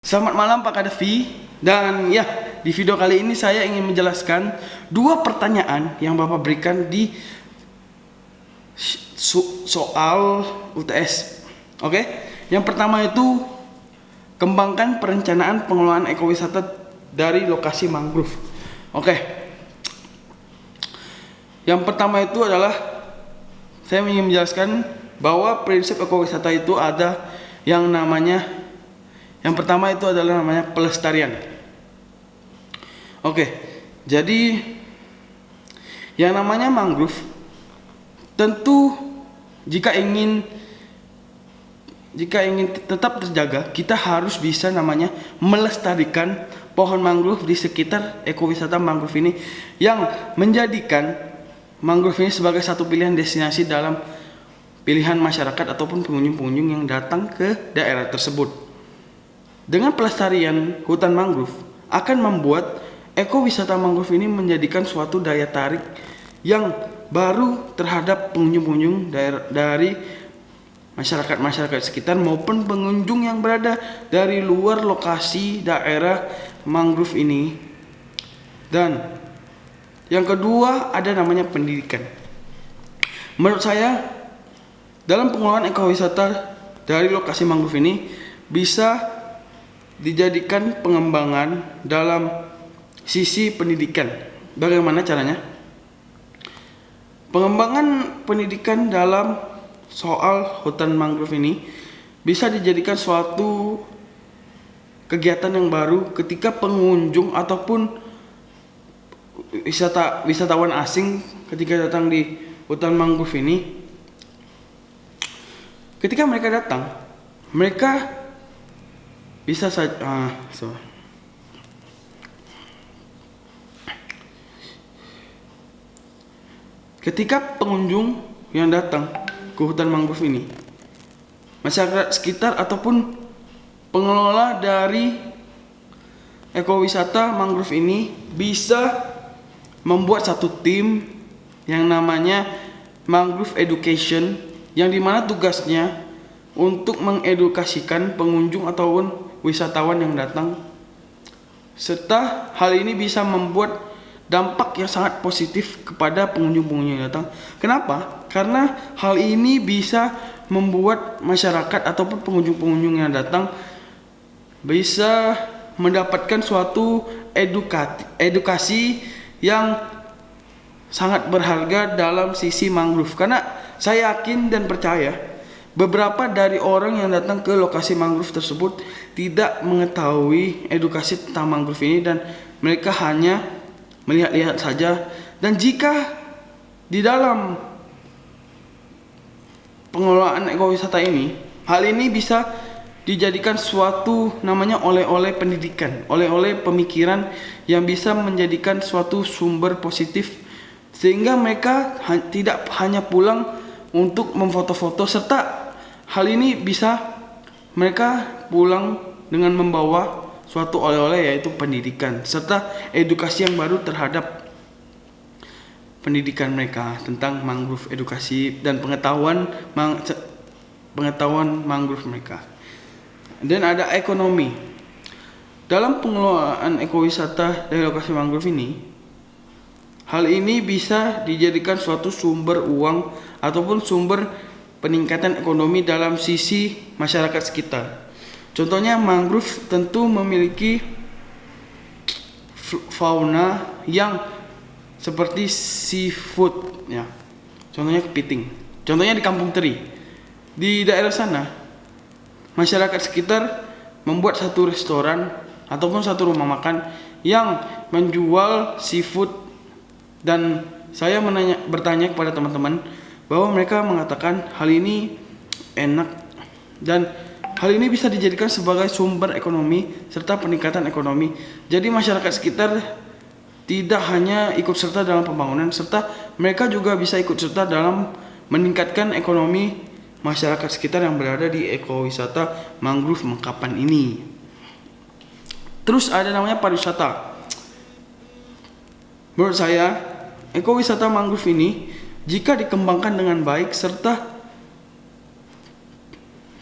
Selamat malam Pak Kadafi. Dan ya, di video kali ini saya ingin menjelaskan dua pertanyaan yang Bapak berikan di soal UTS. Oke? Yang pertama itu, kembangkan perencanaan pengelolaan ekowisata dari lokasi mangrove. Oke. Yang pertama itu adalah saya ingin menjelaskan bahwa prinsip ekowisata itu ada yang namanya, yang pertama itu adalah namanya pelestarian. Oke, jadi yang namanya mangrove tentu jika ingin tetap terjaga, kita harus bisa namanya melestarikan pohon mangrove di sekitar ekowisata mangrove ini, yang menjadikan mangrove ini sebagai satu pilihan destinasi dalam pilihan masyarakat ataupun pengunjung-pengunjung yang datang ke daerah tersebut. Dengan pelestarian hutan mangrove akan membuat ekowisata mangrove ini menjadikan suatu daya tarik yang baru terhadap pengunjung-pengunjung dari masyarakat sekitar maupun pengunjung yang berada dari luar lokasi daerah mangrove ini. Dan yang kedua ada namanya pendidikan. Menurut saya, dalam pengelolaan ekowisata dari lokasi mangrove ini bisa dijadikan pengembangan dalam sisi pendidikan. Bagaimana caranya? Pengembangan pendidikan dalam soal hutan mangrove ini bisa dijadikan suatu kegiatan yang baru ketika pengunjung ataupun wisatawan asing ketika datang di hutan mangrove ini. Ketika mereka datang, mereka bisa saja ketika pengunjung yang datang ke hutan mangrove ini, masyarakat sekitar ataupun pengelola dari ekowisata mangrove ini bisa membuat satu tim yang namanya mangrove education, yang dimana tugasnya untuk mengedukasikan pengunjung ataupun wisatawan yang datang, serta hal ini bisa membuat dampak yang sangat positif kepada pengunjung-pengunjung yang datang. Kenapa? Karena hal ini bisa membuat masyarakat ataupun pengunjung-pengunjung yang datang bisa mendapatkan suatu edukasi yang sangat berharga dalam sisi mangrove. Karena saya yakin dan percaya beberapa dari orang yang datang ke lokasi mangrove tersebut tidak mengetahui edukasi tentang mangrove ini, dan mereka hanya melihat-lihat saja. Dan jika di dalam pengelolaan ekowisata ini, hal ini bisa dijadikan suatu namanya oleh-oleh pendidikan, oleh-oleh pemikiran yang bisa menjadikan suatu sumber positif, sehingga mereka tidak hanya pulang untuk memfoto-foto, serta hal ini bisa mereka pulang dengan membawa suatu oleh-oleh, yaitu pendidikan serta edukasi yang baru terhadap pendidikan mereka tentang mangrove, edukasi dan pengetahuan mangrove mereka. Dan ada ekonomi. Dalam pengelolaan ekowisata dari lokasi mangrove ini, hal ini bisa dijadikan suatu sumber uang ataupun sumber peningkatan ekonomi dalam sisi masyarakat sekitar. Contohnya, mangrove tentu memiliki fauna yang seperti seafood ya. Contohnya kepiting. Contohnya di Kampung Teri. Di daerah sana, masyarakat sekitar membuat satu restoran ataupun satu rumah makan yang menjual seafood, dan saya bertanya kepada teman-teman bahwa mereka mengatakan hal ini enak, dan hal ini bisa dijadikan sebagai sumber ekonomi serta peningkatan ekonomi. Jadi masyarakat sekitar tidak hanya ikut serta dalam pembangunan, serta mereka juga bisa ikut serta dalam meningkatkan ekonomi masyarakat sekitar yang berada di ekowisata mangrove Mengkapan ini. Terus ada namanya pariwisata. Menurut saya, ekowisata mangrove ini jika dikembangkan dengan baik serta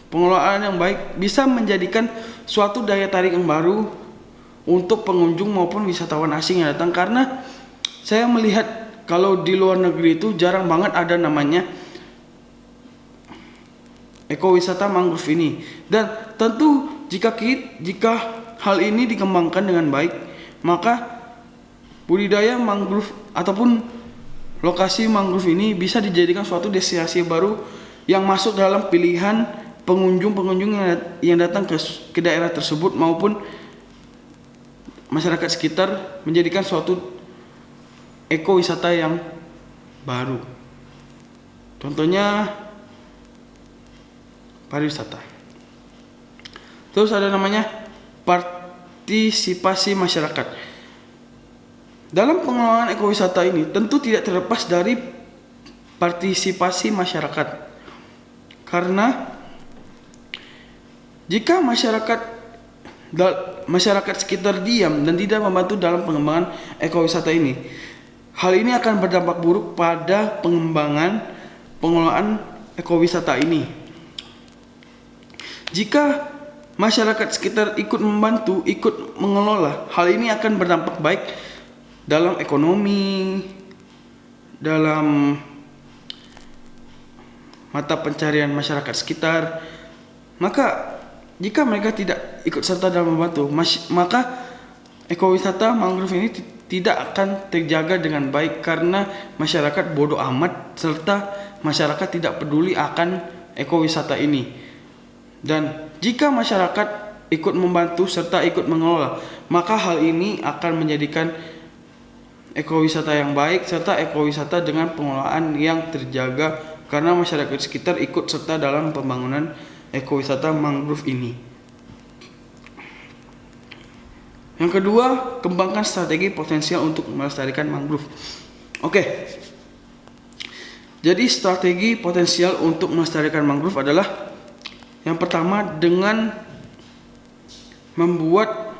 pengelolaan yang baik bisa menjadikan suatu daya tarik yang baru untuk pengunjung maupun wisatawan asing yang datang. Karena saya melihat kalau di luar negeri itu jarang banget ada namanya ekowisata mangrove ini. Dan tentu jika hal ini dikembangkan dengan baik, maka budidaya mangrove ataupun lokasi mangrove ini bisa dijadikan suatu destinasi baru yang masuk dalam pilihan pengunjung yang datang ke daerah tersebut maupun masyarakat sekitar, menjadikan suatu ekowisata yang baru. Contohnya pariwisata. Terus ada namanya partisipasi masyarakat. Dalam pengelolaan ekowisata ini tentu tidak terlepas dari partisipasi masyarakat. Karena jika masyarakat sekitar diam dan tidak membantu dalam pengembangan ekowisata ini, hal ini akan berdampak buruk pada pengelolaan ekowisata ini. Jika masyarakat sekitar ikut membantu, ikut mengelola, hal ini akan berdampak baik dalam ekonomi, dalam mata pencarian masyarakat sekitar. Maka jika mereka tidak ikut serta dalam membantu, maka ekowisata mangrove ini tidak akan terjaga dengan baik karena masyarakat bodoh amat serta masyarakat tidak peduli akan ekowisata ini. Dan jika masyarakat ikut membantu serta ikut mengelola, maka hal ini akan menjadikan ekowisata yang baik serta ekowisata dengan pengelolaan yang terjaga karena masyarakat sekitar ikut serta dalam pembangunan ekowisata mangrove ini. Yang kedua, kembangkan strategi potensial untuk melestarikan mangrove. Oke. Jadi strategi potensial untuk melestarikan mangrove adalah yang pertama dengan membuat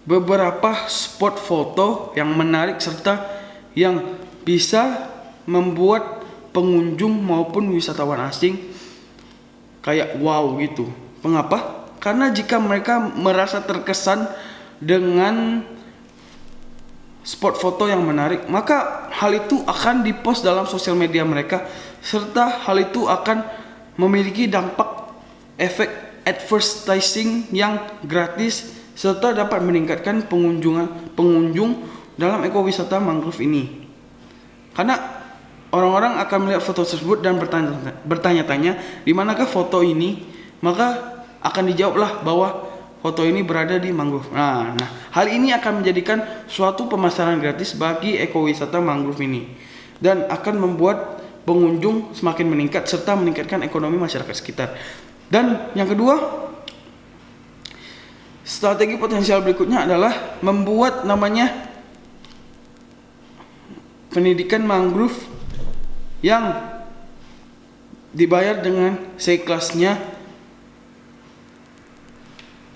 beberapa spot foto yang menarik serta yang bisa membuat pengunjung maupun wisatawan asing kayak wow gitu. Mengapa? Karena jika mereka merasa terkesan dengan spot foto yang menarik, maka hal itu akan dipost dalam sosial media mereka, serta hal itu akan memiliki dampak efek advertising yang gratis serta dapat meningkatkan pengunjung dalam ekowisata mangrove ini. Karena orang-orang akan melihat foto tersebut dan bertanya-tanya di manakah foto ini, maka akan dijawablah bahwa foto ini berada di mangrove. Nah, hal ini akan menjadikan suatu pemasaran gratis bagi ekowisata mangrove ini dan akan membuat pengunjung semakin meningkat serta meningkatkan ekonomi masyarakat sekitar. Dan yang kedua, strategi potensial berikutnya adalah membuat namanya pendidikan mangrove yang dibayar dengan seikhlasnya.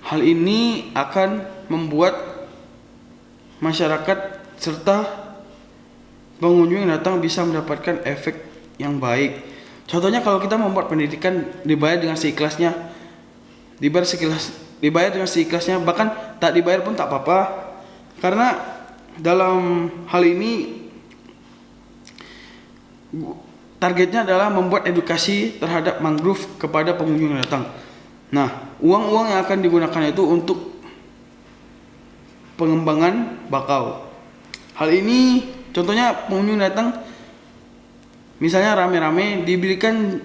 Hal ini akan membuat masyarakat serta pengunjung yang datang bisa mendapatkan efek yang baik. Contohnya kalau kita membuat pendidikan dibayar dengan seikhlasnya, dibayar dengan seikhlasnya, bahkan tak dibayar pun tak apa-apa. Karena dalam hal ini targetnya adalah membuat edukasi terhadap mangrove kepada pengunjung yang datang. Nah, uang-uang yang akan digunakan itu untuk pengembangan bakau. Hal ini contohnya pengunjung datang misalnya rame-rame, diberikan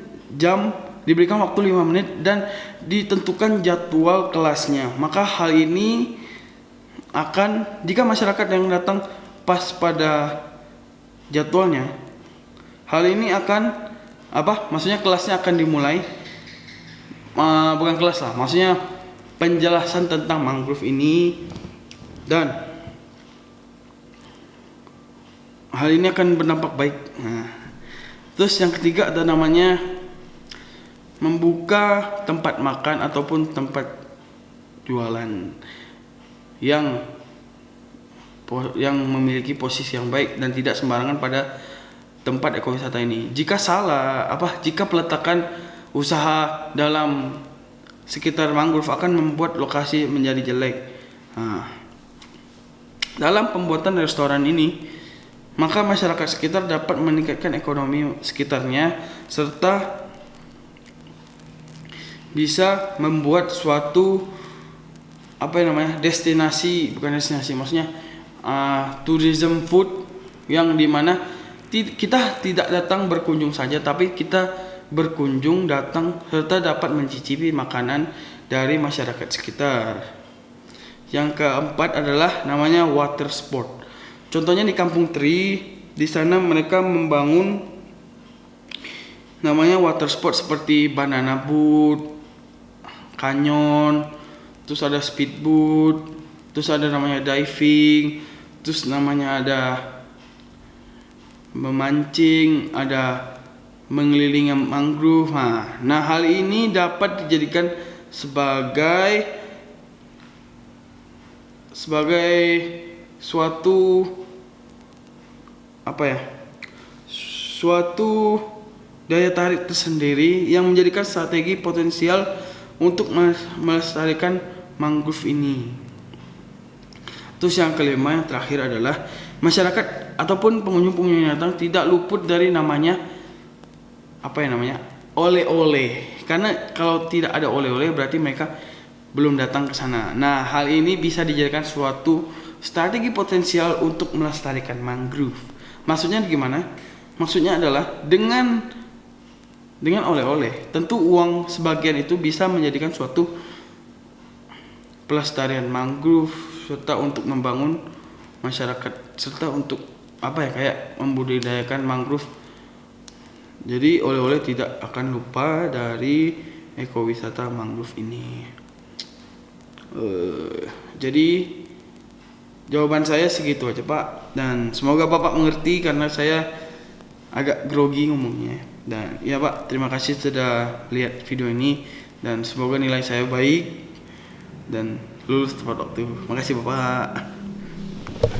waktu 5 menit dan ditentukan jadwal kelasnya. Maka hal ini akan, jika masyarakat yang datang pas pada jadwalnya, hal ini akan maksudnya kelasnya akan dimulai, bukan kelas lah, maksudnya penjelasan tentang mangrove ini, dan hal ini akan berdampak baik. Nah, terus yang ketiga ada namanya membuka tempat makan ataupun tempat jualan yang memiliki posisi yang baik dan tidak sembarangan pada tempat ekowisata ini. Jika jika peletakan usaha dalam sekitar mangrove akan membuat lokasi menjadi jelek. Nah, dalam pembuatan restoran ini, maka masyarakat sekitar dapat meningkatkan ekonomi sekitarnya serta bisa membuat suatu maksudnya tourism food yang dimana kita tidak datang berkunjung saja, tapi kita berkunjung, datang serta dapat mencicipi makanan dari masyarakat sekitar. Yang keempat adalah namanya water sport. Contohnya di Kampung Tri, di sana mereka membangun namanya water sport seperti banana boat, canyon, terus ada speedboat, terus ada namanya diving, terus namanya ada memancing, ada mengelilingi mangrove. Nah, hal ini dapat dijadikan sebagai suatu suatu daya tarik tersendiri yang menjadikan strategi potensial untuk melestarikan mangrove ini. Terus yang kelima, yang terakhir adalah masyarakat ataupun pengunjung-pengunjung yang datang tidak luput dari namanya oleh-oleh. Karena kalau tidak ada oleh-oleh berarti mereka belum datang ke sana. Nah, hal ini bisa dijadikan suatu strategi potensial untuk melestarikan mangrove. Maksudnya gimana? Maksudnya adalah dengan oleh-oleh, tentu uang sebagian itu bisa menjadikan suatu pelestarian mangrove serta untuk membangun masyarakat serta untuk kayak membudidayakan mangrove. Jadi oleh-oleh tidak akan lupa dari ekowisata mangrove ini. Jadi jawaban saya segitu aja Pak, dan semoga Bapak mengerti karena saya agak grogi ngomongnya. Dan ya Pak, terima kasih sudah lihat video ini dan semoga nilai saya baik dan lulus tepat waktu. Makasih Bapak.